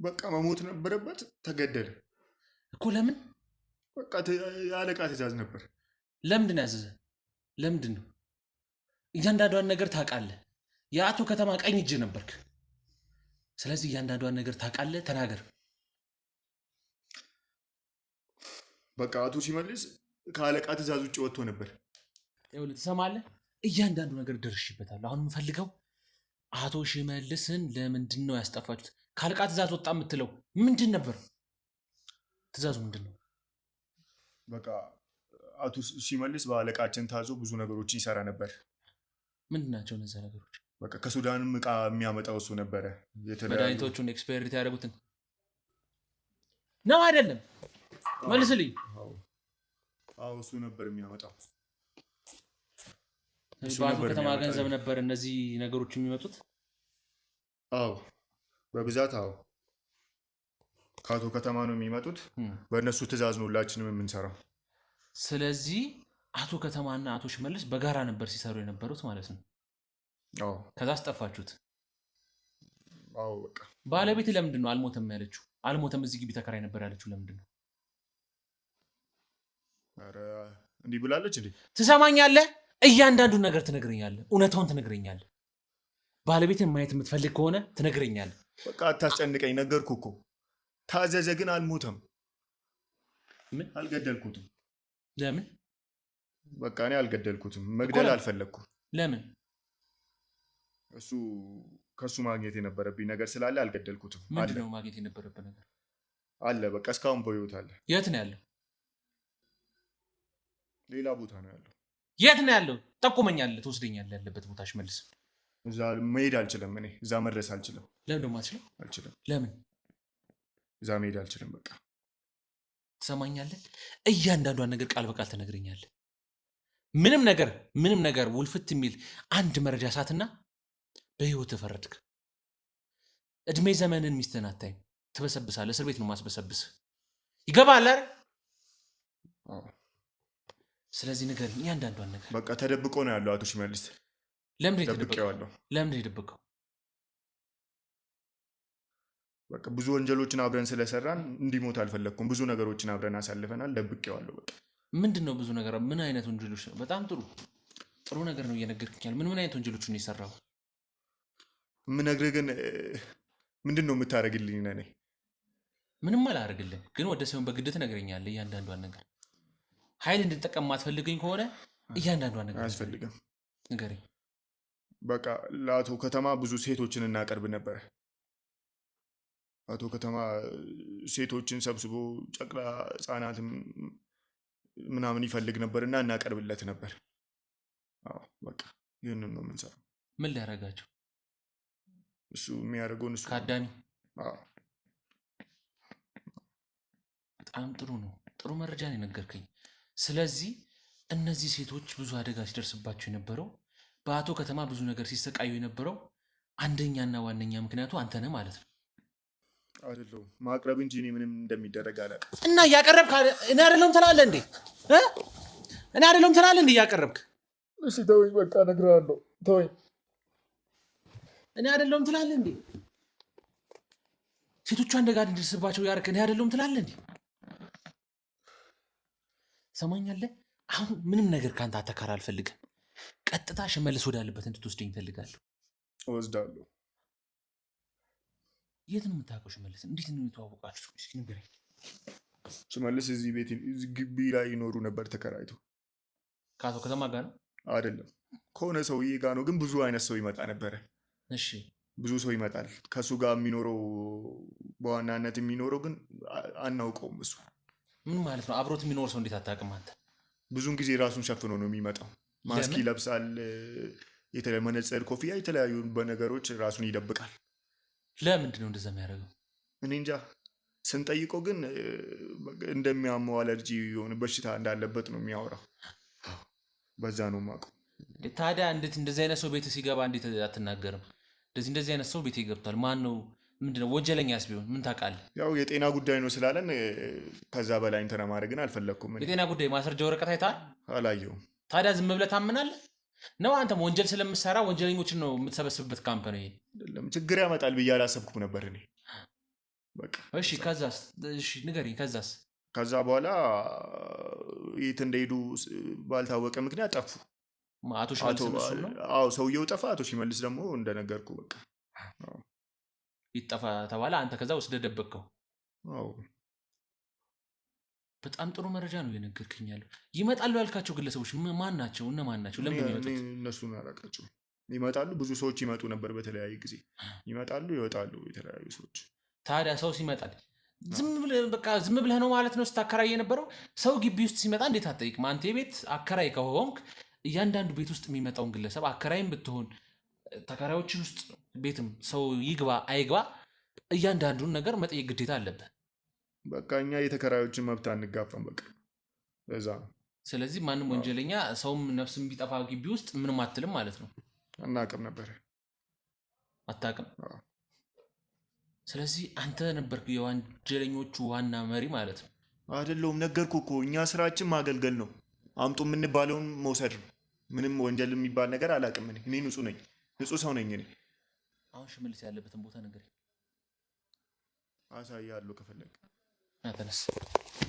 በቃ መሞት ነበረበት ተገደለ እኮ ለምን በቃ የአለቃ ትእዛዝ ነበር ለምንድን ያዘዘ ለምንድን ነው እያንዳንዷን ነገር ታውቃለህ የአቶ ከተማ ቀኝ እጅ ነበርክ ስለዚህ እያንዳንዷን ነገር ታውቃለህ ተናገር በቃ አቶ ሽመልስ ከአለቃ ትእዛዝ ውጭ ወጥቶ ነበር ይኸውልህ ትሰማለህ እያንዳንዱ ነገር ደርሽበታለሁ አሁን የምፈልገው አቶ ሽመልስን ለምንድን ነው ያስጠፋችሁት ከአለቃ ትእዛዝ ወጣ የምትለው ምንድን ነበር ትእዛዙ ምንድን ነው በቃ አቶ ሽመልስ በአለቃችን ታዞ ብዙ ነገሮችን ይሰራ ነበር ምንድን ናቸው እነዚያ ነገሮች በቃ ከሱዳንም ዕቃ የሚያመጣው እሱ ነበረ መድኃኒቶቹን ኤክስፓየርድ ያደረጉትን ነው አይደለም መልስልኝ አዎ እሱ ነበር የሚያመጣው በአቶ ከተማ ገንዘብ ነበር እነዚህ ነገሮች የሚመጡት አዎ በብዛት አዎ ከአቶ ከተማ ነው የሚመጡት በእነሱ ትእዛዝ ነው ሁላችንም የምንሰራው ስለዚህ አቶ ከተማና አቶ ሽመልስ በጋራ ነበር ሲሰሩ የነበሩት ማለት ነው አዎ ከዛ አስጠፋችሁት አዎ በቃ ባለቤት ለምንድን ነው አልሞተም ያለችው አልሞተም እዚህ ግቢ ተከራይ ነበር ያለችው ለምንድን ነው ኧረ እንዲህ ብላለች እንዴ ትሰማኛለህ እያንዳንዱን ነገር ትነግረኛለህ እውነታውን ትነግረኛለህ ባለቤትን ማየት የምትፈልግ ከሆነ ትነግረኛለህ በቃ አታስጨንቀኝ ነገርኩህ እኮ ታዘዘ ግን አልሞተም ምን አልገደልኩትም ለምን በቃ እኔ አልገደልኩትም መግደል አልፈለግኩም ለምን እሱ ከሱ ማግኘት የነበረብኝ ነገር ስላለ አልገደልኩትም ምንድን ነው ማግኘት የነበረብህ ነገር አለ በቃ እስካሁን በሕይወት አለ የት ነው ያለው ሌላ ቦታ ነው ያለው የት ነው ያለው ጠቁመኛለህ ትወስደኛለህ ያለበት ቦታ ሽመልስ እዛ መሄድ አልችልም እኔ እዛ መድረስ አልችልም ለምን ደግሞ አልችልም ለምን እዛ መሄድ አልችልም በቃ ትሰማኛለህ እያንዳንዷን ነገር ቃል በቃል ትነግረኛለህ ምንም ነገር ውልፍት የሚል አንድ መረጃ ሳትና በህይወት ተፈረድክ እድሜ ዘመንን ሚስትህን አታይም ትበሰብሳለህ እስር ቤት ነው ማስበሰብስ ይገባል አይደል ስለዚህ ንገረኝ እያንዳንዷን ነገር በቃ ተደብቆ ነው ያለው አቶ ሽመልስ ለምን የደበቀው በቃ ብዙ ወንጀሎችን አብረን ስለሰራን እንዲሞት አልፈለግኩም ብዙ ነገሮችን አብረን አሳልፈናል ደብቄዋለሁ በቃ ምንድነው ብዙ ነገር ምን አይነት ወንጀሎች ነው በጣም ጥሩ ነገር ነው እየነገርከኝ ምን አይነት ወንጀሎች ነው የሰራው ምነግርህ ግን ምንድነው የምታደርግልኝ ነኔ ምንም አላደርግልኝ ግን ወደ ሰውን በግድ ትነግረኛለህ እያንዳንዷን ነገር ኃይል እንድጠቀም ማትፈልገኝ ከሆነ እያንዳንዷን ነገር አያስፈልግም ንገረኝ በቃ ለአቶ ከተማ ብዙ ሴቶችን እናቀርብ ነበር አቶ ከተማ ሴቶችን ሰብስቦ ጨቅላ ህፃናትም ምናምን ይፈልግ ነበርና እናቀርብለት ነበር አዎ በቃ ይሄንን ነው የምንሰራው ምን ሊያደርጋቸው እሱ የሚያደርገውን እሱ ካዳኒ አዎ በጣም ጥሩ መረጃ ነው የነገርከኝ ስለዚህ እነዚህ ሴቶች ብዙ አደጋ ሲደርስባቸው የነበረው በአቶ ከተማ ብዙ ነገር ሲሰቃዩ የነበረው አንደኛና ዋነኛ ምክንያቱ አንተ ነህ ማለት ነው አይደለም ማቅረብ እንጂ እኔ ምንም እንደሚደረግ አላውቅም እና ያቀረብክ እኔ አይደለም ትላለህ እንዴ እኔ አይደለም ትላለህ እንዴ ያቀረብክ እሺ ተወኝ በቃ እነግርሃለሁ ተወኝ እኔ አይደለም ትላለህ እንዴ ሴቶቹ አደጋ እንዲደርስባቸው ያደረክ እኔ አይደለም ትላለህ እንዴ ሰማኛለህ አሁን ምንም ነገር ካንተ አተካራ አልፈልግም ቀጥታ ሽመልስ ወዳለበት እንድትወስደኝ እፈልጋለሁ እወስዳለሁ የት ነው የምታውቀው ሽመልስ እንዴት ነው የተዋወቃችሁ እስኪ ንገረኝ ሽመልስ እዚህ ቤት ግቢ ላይ ይኖሩ ነበር ተከራይቶ ከአቶ ከተማ ጋር ነው አይደለም ከሆነ ሰውዬ ጋር ነው ግን ብዙ አይነት ሰው ይመጣ ነበረ እሺ ብዙ ሰው ይመጣል። ከሱ ጋር የሚኖረው በዋናነት የሚኖረው ግን አናውቀውም። እሱ ምን ማለት ነው? አብሮት የሚኖር ሰው እንዴት አታውቅም አንተ? ብዙን ጊዜ ራሱን ሸፍኖ ነው የሚመጣው። ማስክ ይለብሳል፣ የተለያዩ መነጽር፣ ኮፍያ፣ የተለያዩ በነገሮች ራሱን ይደብቃል። ለምንድን ነው እንደዛ የሚያደርገው? እኔ እንጃ። ስንጠይቀው ግን እንደሚያመው አለርጂ የሆነ በሽታ እንዳለበት ነው የሚያወራው። በዛ ነው የማውቀው። ታዲያ እንዴት እንደዚህ አይነት ሰው ቤት ሲገባ እንዴት አትናገርም? እንደዚህ አይነት ሰው ቤት ይገብቷል። ማን ነው? ምንድነው? ወንጀለኛስ ቢሆን ምን ታውቃለህ? ያው የጤና ጉዳይ ነው ስላለን ከዛ በላይ እንትና ማድረግን አልፈለግኩም። የጤና ጉዳይ ማስረጃ ወረቀት አይተሃል? አላየሁም። ታዲያ ዝም ብለህ ታምናለህ ነው? አንተም ወንጀል ስለምትሰራ ወንጀለኞችን ነው የምትሰበስብበት ካምፕ ነው ይሄ። አይደለም ችግር ያመጣል ብዬ አላሰብኩም ነበር እኔ። በቃ እሺ፣ ከዛስ? እሺ ንገረኝ። ከዛስ? ከዛ በኋላ የት እንደሄዱ ባልታወቀ ምክንያት ጠፉ። አቶ ሽመልስ ነው? አዎ ሰውየው ጠፋ። አቶ ሽመልስ ደግሞ እንደነገርኩ በቃ ይጠፋ ተባለ። አንተ ከዛ ወስደህ ደበቅከው። አዎ በጣም ጥሩ መረጃ ነው የነገርከኝ ያለው። ይመጣሉ ያልካቸው ግለሰቦች ማን ናቸው? እነማን ናቸው? ለምን ይመጣሉ? እነሱን አላውቃቸውም። ይመጣሉ፣ ብዙ ሰዎች ይመጡ ነበር በተለያየ ጊዜ። ይመጣሉ ይወጣሉ የተለያዩ ሰዎች። ታዲያ ሰው ሲመጣል ዝም ብለህ ነው ማለት ነው ስታከራይ የነበረው? ሰው ግቢ ውስጥ ሲመጣ እንዴት አትጠይቅም? አንተ የቤት አከራይ ከሆንክ እያንዳንዱ ቤት ውስጥ የሚመጣውን ግለሰብ አከራይም ብትሆን ተከራዮችን ውስጥ ቤትም ሰው ይግባ አይግባ እያንዳንዱን ነገር መጠየቅ ግዴታ አለብህ። በቃ እኛ የተከራዮችን መብት አንጋፋም። በቃ በዛ ነው። ስለዚህ ማንም ወንጀለኛ ሰውም ነፍስም ቢጠፋ ግቢ ውስጥ ምንም አትልም ማለት ነው? አናውቅም ነበር። አታውቅም? ስለዚህ አንተ ነበርክ የወንጀለኞቹ ዋና መሪ ማለት ነው? አይደለሁም። ነገርኩህ እኮ እኛ ስራችን ማገልገል ነው። አምጡ የምንባለውን መውሰድ ነው። ምንም ወንጀል የሚባል ነገር አላውቅም። እኔ ንጹህ ነኝ፣ ንጹህ ሰው ነኝ። እኔ አሁን ሽመልስ ያለበትን ቦታ ነገር አሳያለሁ ከፈለግ። ተነስ፣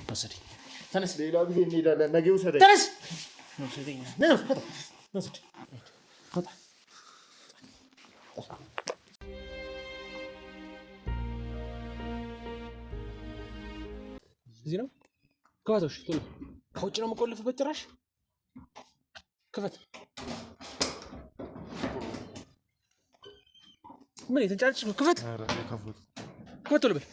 ወሰደኝ። ተነስ፣ ሌላ ጊዜ እንሄዳለን። ነገ ውሰደኝ። ተነስ፣ ወሰደኝ። እዚህ ነው ክፈቶሽ። ከውጭ ነው የምቆልፍበት። ጭራሽ ክፈት። ምን የተንጫጭ? ክፈት፣ ክፈት ቶሎ በል።